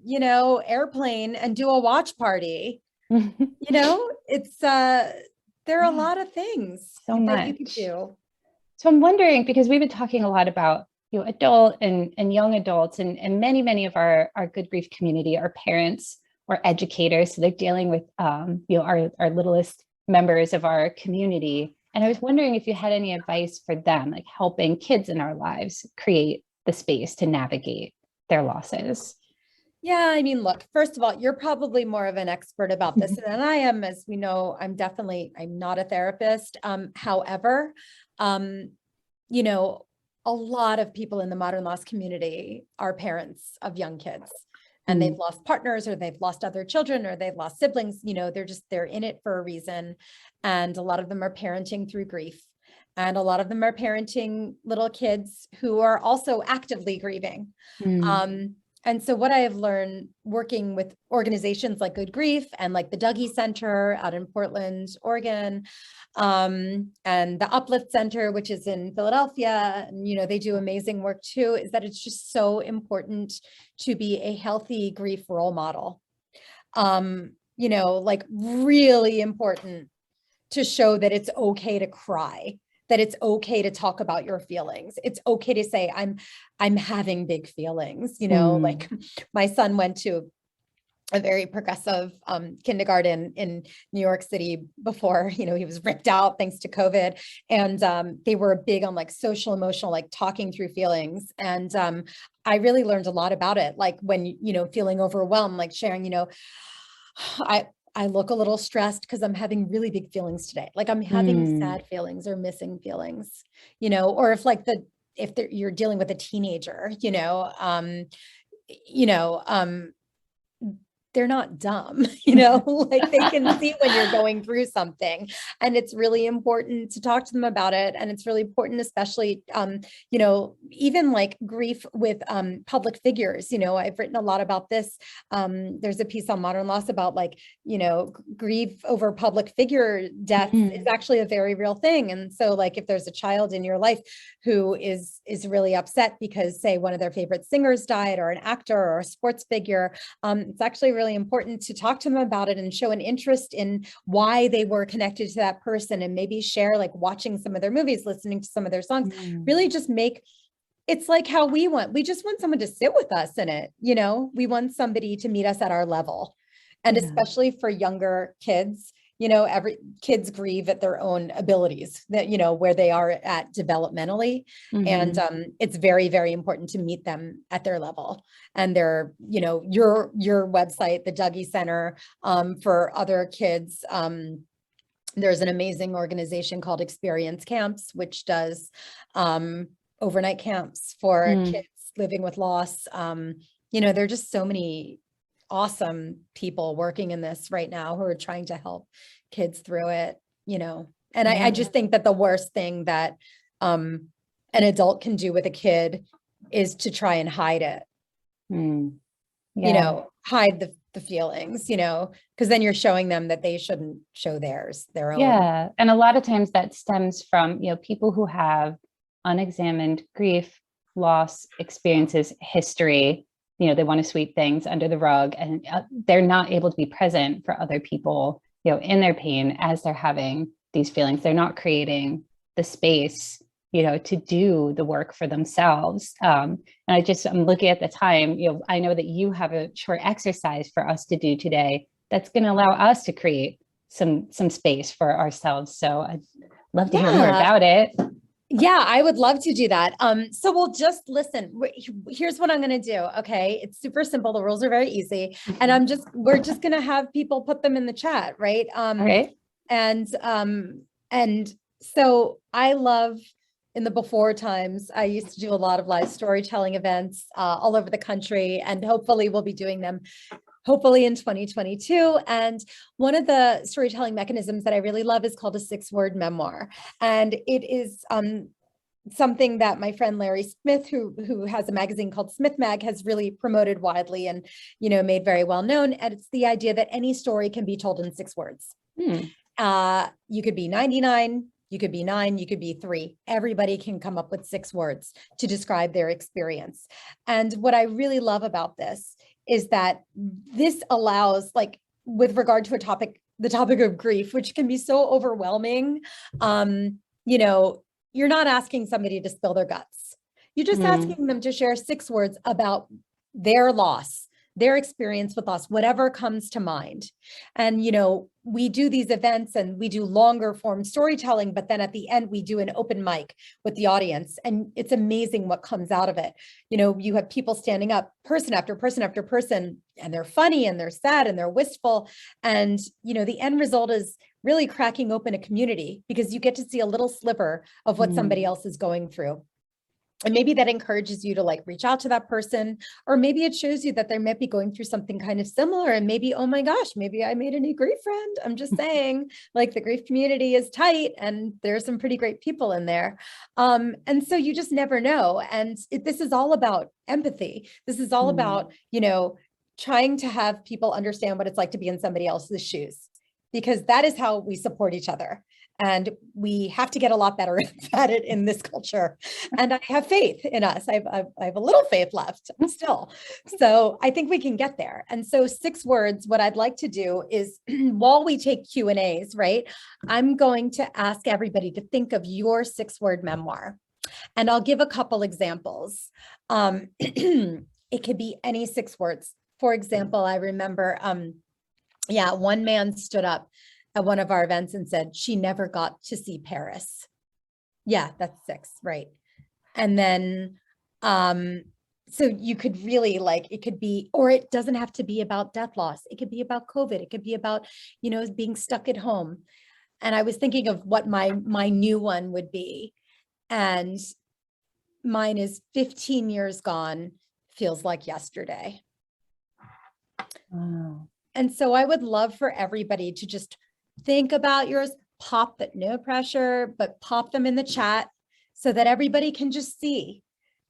Airplane and do a watch party. It's there are a lot of things that you could do. So I'm wondering, because we've been talking a lot about adult and young adults, and many of our good grief community are parents or educators, so they're dealing with our littlest members of our community. And I was wondering if you had any advice for them, like helping kids in our lives create the space to navigate their losses. Yeah, I mean, look, first of all, you're probably more of an expert about this than I am. As we know, I'm not a therapist. However, a lot of people in the modern loss community are parents of young kids. And they've lost partners, or they've lost other children, or they've lost siblings. They're in it for a reason. And a lot of them are parenting through grief. And a lot of them are parenting little kids who are also actively grieving. And so what I have learned working with organizations like Good Grief and like the Dougie Center out in Portland, Oregon, and the Uplift Center, which is in Philadelphia, and, they do amazing work too, is that it's just so important to be a healthy grief role model. Like really important to show that it's okay to cry, that it's okay to talk about your feelings. It's okay to say, I'm having big feelings, like my son went to a very progressive kindergarten in New York City before, he was ripped out thanks to COVID. And they were big on like social emotional, like talking through feelings. And I really learned a lot about it. Like when, feeling overwhelmed, like sharing, I look a little stressed because I'm having really big feelings today. Like I'm having sad feelings or missing feelings, or if you're dealing with a teenager, they're not dumb, like they can see when you're going through something, and it's really important to talk to them about it. And it's really important, especially, even like grief with public figures. I've written a lot about this. There's a piece on Modern Loss about like, grief over public figure death is actually a very real thing. And so like, if there's a child in your life who is really upset because say one of their favorite singers died, or an actor or a sports figure, it's actually really important to talk to them about it and show an interest in why they were connected to that person, and maybe share like watching some of their movies, listening to some of their songs, really just it's like how we just want someone to sit with us in it. We want somebody to meet us at our level. And especially for younger kids, every kids grieve at their own abilities, that, where they are at developmentally. And it's very, very important to meet them at their level. And their, your website, the Dougie Center, for other kids. There's an amazing organization called Experience Camps, which does overnight camps for kids living with loss. There are just so many awesome people working in this right now who are trying to help kids through it, and I just think that the worst thing that an adult can do with a kid is to try and hide it, hide the feelings, because then you're showing them that they shouldn't show their own. Yeah. And a lot of times that stems from, people who have unexamined grief, loss experiences history. They want to sweep things under the rug, and they're not able to be present for other people, in their pain as they're having these feelings. They're not creating the space, to do the work for themselves. And I'm looking at the time, I know that you have a short exercise for us to do today that's going to allow us to create some space for ourselves. So I'd love to hear more about it. Yeah, I would love to do that. So we'll just listen. Here's what I'm going to do. Okay. It's super simple. The rules are very easy. And we're just going to have people put them in the chat. Right. All right. And so I love, in the before times, I used to do a lot of live storytelling events all over the country, and hopefully we'll be doing them hopefully in 2022. And one of the storytelling mechanisms that I really love is called a 6-word memoir. And it is something that my friend Larry Smith, who has a magazine called Smith Mag, has really promoted widely and, made very well known. And it's the idea that any story can be told in 6 words. You could be 99, you could be 9, you could be 3. Everybody can come up with 6 words to describe their experience. And what I really love about this is that this allows, like, with regard to the topic of grief, which can be so overwhelming, you're not asking somebody to spill their guts. You're just asking them to share 6 words about their loss, their experience with loss, whatever comes to mind. And, we do these events and we do longer form storytelling, but then at the end, we do an open mic with the audience. And it's amazing what comes out of it. You have people standing up, person after person after person, and they're funny and they're sad and they're wistful. And, the end result is really cracking open a community, because you get to see a little sliver of what somebody else is going through. And maybe that encourages you to reach out to that person, or maybe it shows you that they might be going through something kind of similar. And maybe, oh my gosh, maybe I made a new grief friend. I'm just saying, the grief community is tight and there's some pretty great people in there. And so you just never know. And this is all about empathy. This is all about, trying to have people understand what it's like to be in somebody else's shoes, because that is how we support each other. And we have to get a lot better at it in this culture. And I have faith in us. I have a little faith left still. So I think we can get there. And so 6 words, what I'd like to do is while we take Q&As, right, I'm going to ask everybody to think of your 6-word memoir. And I'll give a couple examples. It could be any 6 words. For example, I remember, one man stood up at one of our events and said, she never got to see Paris. Yeah, that's 6, right? And then, so you could really it could be, or it doesn't have to be about death loss. It could be about COVID. It could be about, being stuck at home. And I was thinking of what my new one would be. And mine is 15 years gone, feels like yesterday. Wow. And so I would love for everybody to just think about yours, pop it, no pressure, but pop them in the chat so that everybody can just see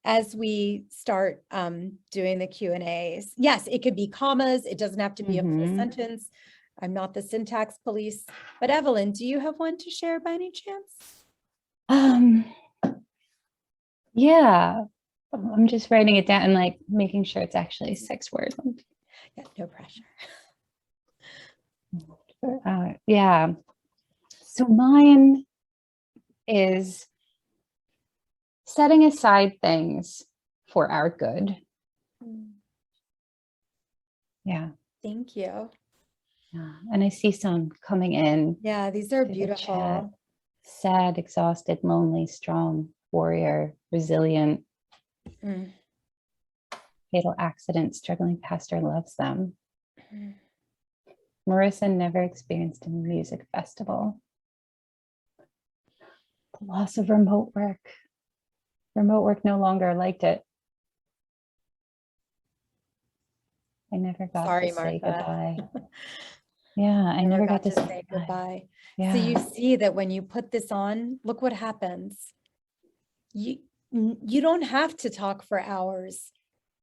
as we start doing the Q&As. Yes, it could be commas. It doesn't have to be a full sentence. I'm not the syntax police, but Evelyn, do you have one to share by any chance? Yeah, I'm just writing it down and making sure it's actually 6 words. Yeah, no pressure. Yeah. So mine is setting aside things for our good. Yeah. Thank you. Yeah. And I see some coming in. Yeah, these are beautiful. Sad, exhausted, lonely, strong, warrior, resilient. Fatal accident, struggling pastor loves them. Marissa never experienced a music festival. The loss of remote work. Remote work no longer liked it. I never got to say goodbye. Yeah, I never got to say goodbye. Yeah. So you see that when you put this on, look what happens. You don't have to talk for hours.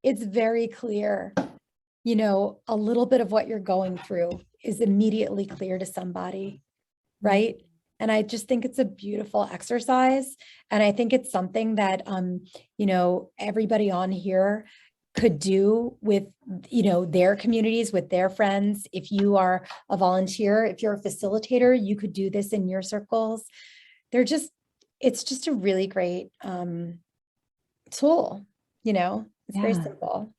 It's very clear. A little bit of what you're going through is immediately clear to somebody, right? And I just think it's a beautiful exercise. And I think it's something that, everybody on here could do with, their communities, with their friends. If you are a volunteer, if you're a facilitator, you could do this in your circles. It's just a really great tool, it's very simple.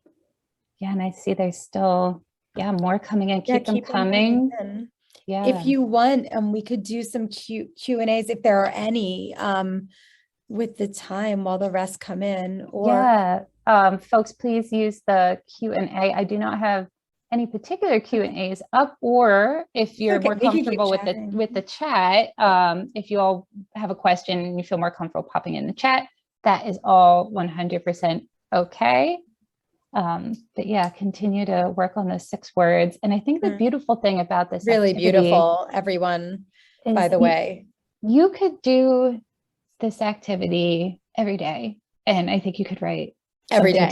Yeah. And I see there's still, more coming in. Yeah, Keep them coming. in. Yeah. If you want, we could do some Q&As if there are any, with the time while the rest come in, or folks, please use the Q&A. I do not have any particular Q&As up, or if you're more comfortable with the chat, if you all have a question and you feel more comfortable popping in the chat, that is all 100% okay. But yeah, continue to work on those 6 words. And I think the beautiful thing about this really beautiful, everyone, by the way, you could do this activity every day, and I think you could write every day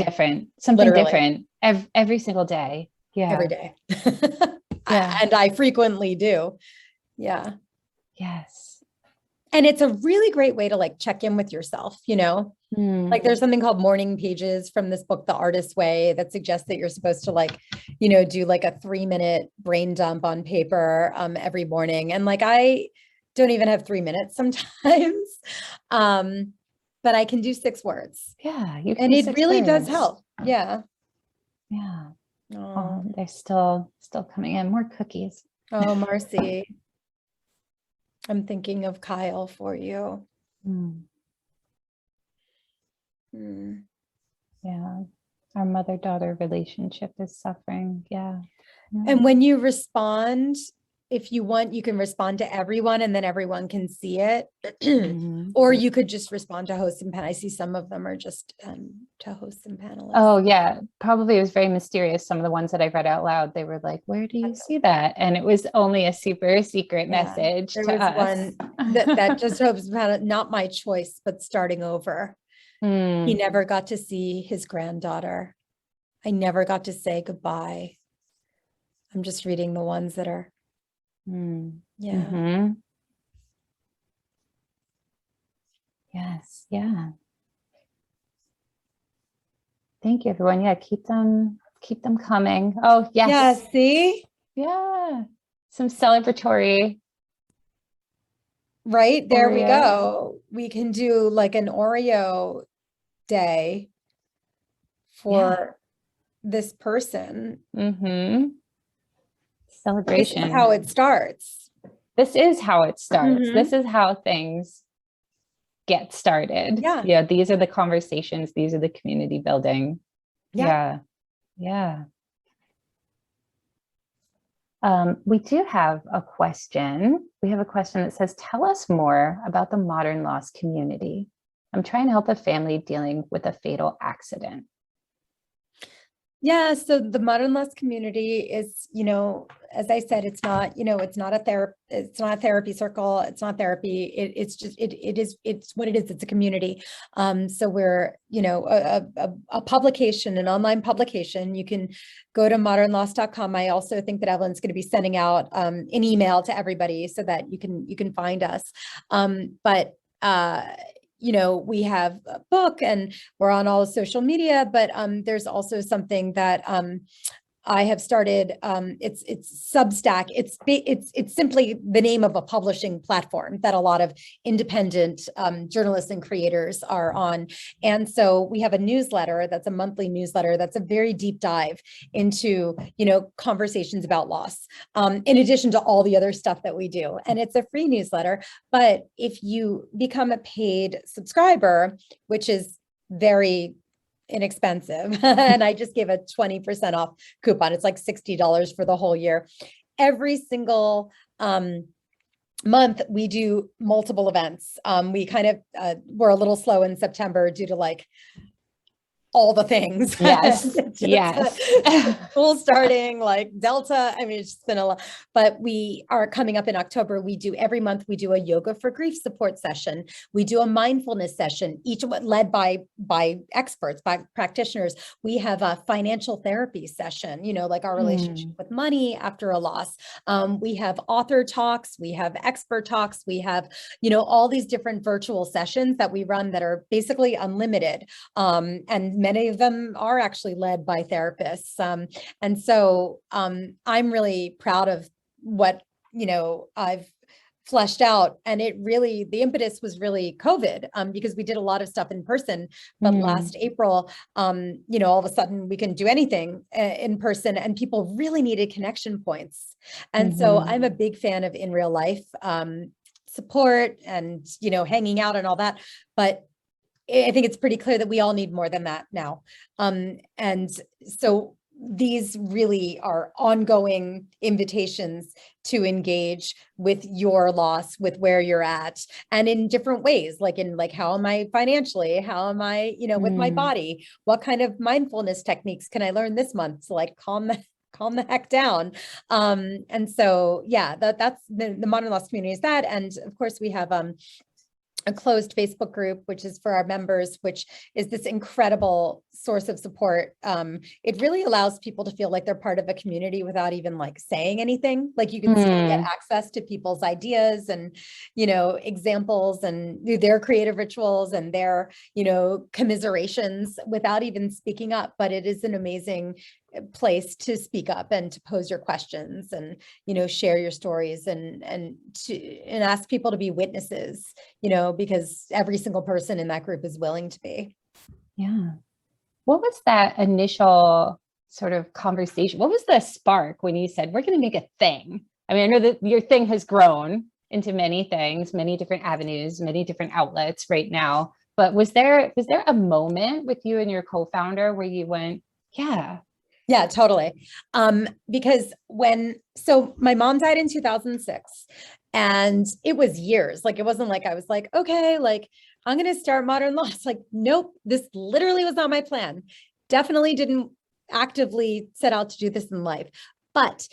something different every single day. Yeah, every day. And I frequently do. Yeah. Yes. And it's a really great way to like check in with yourself, like there's something called morning pages from this book, The Artist's Way, that suggests that you're supposed to like, do like a 3-minute brain dump on paper every morning. And like, I don't even have 3 minutes sometimes, but I can do 6 words. Yeah. And it really does help. Yeah. Yeah. Oh, they're still coming in. More cookies. Oh, Marcy. I'm thinking of Kyle for you. Yeah. Our mother-daughter relationship is suffering. Yeah. And when you respond, if you want, you can respond to everyone and then everyone can see it. Or you could just respond to hosts and panelists. I see some of them are just to hosts and panelists. Oh yeah, probably it was very mysterious. Some of the ones that I read out loud, they were like, where do you see that? And it was only a super secret message to us. One that just hosts and panelists, not my choice, but starting over. He never got to see his granddaughter. I never got to say goodbye. I'm just reading the ones that are, yeah. Yes. Yeah. Thank you, everyone. Yeah. Keep them coming. Oh, yes. Yeah. See? Yeah. Some celebratory. Right. There we go. We can do like an Oreo day for this person. Celebration. This is how it starts. This is how it starts. This is how things get started. Yeah. These are the conversations. These are the community building. Yeah. We do have a question. We have a question that says, tell us more about the modern loss community. I'm trying to help a family dealing with a fatal accident. Yeah, so the modern loss community is, as I said, it's not, it's not a therapy circle. It's not therapy. It's what it is. It's a community. So we're, a publication, an online publication. You can go to modernloss.com. I also think that Evelyn's going to be sending out an email to everybody so that you can find us. We have a book and we're on all social media, but there's also something that I have started. It's Substack. It's simply the name of a publishing platform that a lot of independent journalists and creators are on. And so we have a newsletter that's a monthly newsletter that's a very deep dive into, conversations about loss, in addition to all the other stuff that we do. And it's a free newsletter. But if you become a paid subscriber, which is very inexpensive, and I just gave a 20% off coupon. It's like $60 for the whole year. Every single month we do multiple events. We kind of were a little slow in September due to like all the things. Yes. Yes. School starting, like Delta. I mean, it's just been a lot, but we are coming up in October. Every month we do a yoga for grief support session. We do a mindfulness session, each one led by experts, by practitioners. We have a financial therapy session, like our relationship with money after a loss. We have author talks, we have expert talks, we have, all these different virtual sessions that we run that are basically unlimited. And many of them are actually led by therapists. And so I'm really proud of what, I've fleshed out. And the impetus was really COVID, because we did a lot of stuff in person, but last April, all of a sudden we can do anything in person, and people really needed connection points. And so I'm a big fan of in real life support and, hanging out and all that. But I think it's pretty clear that we all need more than that now. And so these really are ongoing invitations to engage with your loss, with where you're at, and in different ways, like how am I financially? How am I, with my body? What kind of mindfulness techniques can I learn this month to calm the heck down? And so, yeah, that's the modern loss community is that. And of course we have, a closed Facebook group, which is for our members, which is this incredible source of support. It really allows people to feel like they're part of a community without even saying anything. You can still get access to people's ideas and, examples and their creative rituals and their, commiserations without even speaking up. But it is an amazing place to speak up and to pose your questions and, share your stories and ask people to be witnesses, because every single person in that group is willing to be. Yeah. What was that initial sort of conversation? What was the spark when you said, we're going to make a thing? I mean, I know that your thing has grown into many things, many different avenues, many different outlets right now, but was there a moment with you and your co-founder where you went, yeah, totally. Because so my mom died in 2006 and it was years. It wasn't like I was like, okay, I'm going to start Modern Loss. Nope, this literally was not my plan. Definitely didn't actively set out to do this in life, but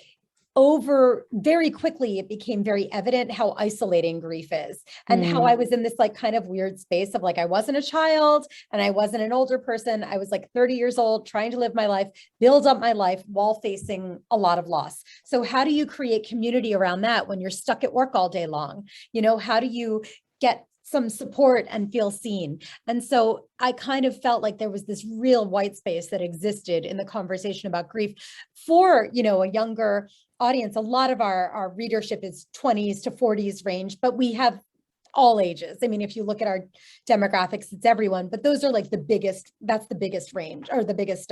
very quickly, it became very evident how isolating grief is and how I was in this kind of weird space of I wasn't a child and I wasn't an older person. I was 30 years old, trying to live my life, build up my life while facing a lot of loss. So how do you create community around that when you're stuck at work all day long? How do you get some support and feel seen? And so I kind of felt like there was this real white space that existed in the conversation about grief for, a younger audience. A lot of our readership is 20s to 40s range, but we have all ages. I mean, if you look at our demographics, it's everyone, but those are that's the biggest range or the biggest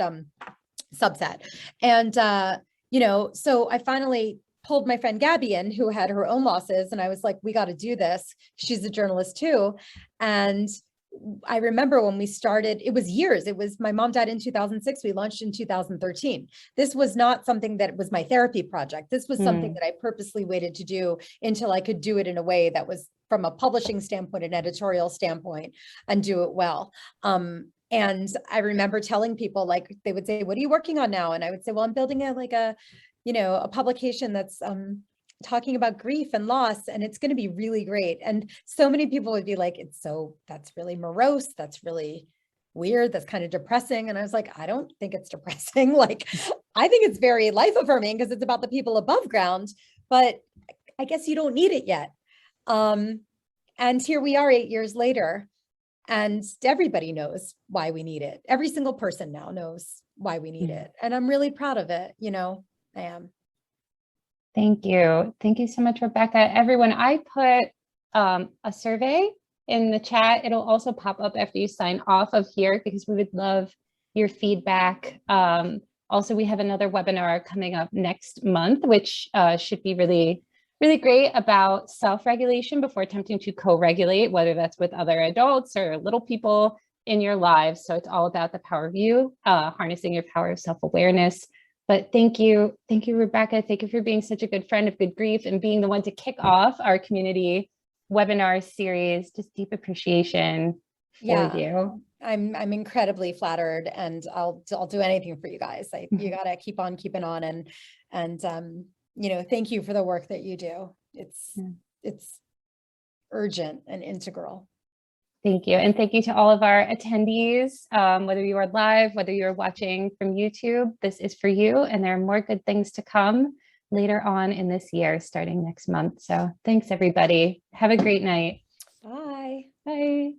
subset. And, so I finally pulled my friend Gabby in, who had her own losses. And I was like, we got to do this. She's a journalist too. And I remember when we started, it was years. My mom died in 2006. We launched in 2013. This was not something that was my therapy project. This was something that I purposely waited to do until I could do it in a way that was from a publishing standpoint, an editorial standpoint, and do it well. And I remember telling people, they would say, what are you working on now? And I would say, well, I'm building a publication that's talking about grief and loss, and it's going to be really great. And so many people would be like, that's really morose. That's really weird. That's kind of depressing. And I was like, I don't think it's depressing. I think it's very life affirming because it's about the people above ground, but I guess you don't need it yet. And here we are 8 years later, and everybody knows why we need it. Every single person now knows why we need it. And I'm really proud of it. I am. Thank you. Thank you so much, Rebecca. Everyone, I put a survey in the chat. It'll also pop up after you sign off of here because we would love your feedback. Also, we have another webinar coming up next month, which should be really, really great about self-regulation before attempting to co-regulate, whether that's with other adults or little people in your lives. So it's all about the power of you, harnessing your power of self-awareness. But thank you, Rebecca. Thank you for being such a good friend of Good Grief and being the one to kick off our community webinar series. Just deep appreciation for you. I'm incredibly flattered, and I'll do anything for you guys. You gotta keep on keeping on, and thank you for the work that you do. It's urgent and integral. Thank you. And thank you to all of our attendees, whether you are live, whether you're watching from YouTube, this is for you. And there are more good things to come later on in this year, starting next month. So thanks, everybody. Have a great night. Bye. Bye.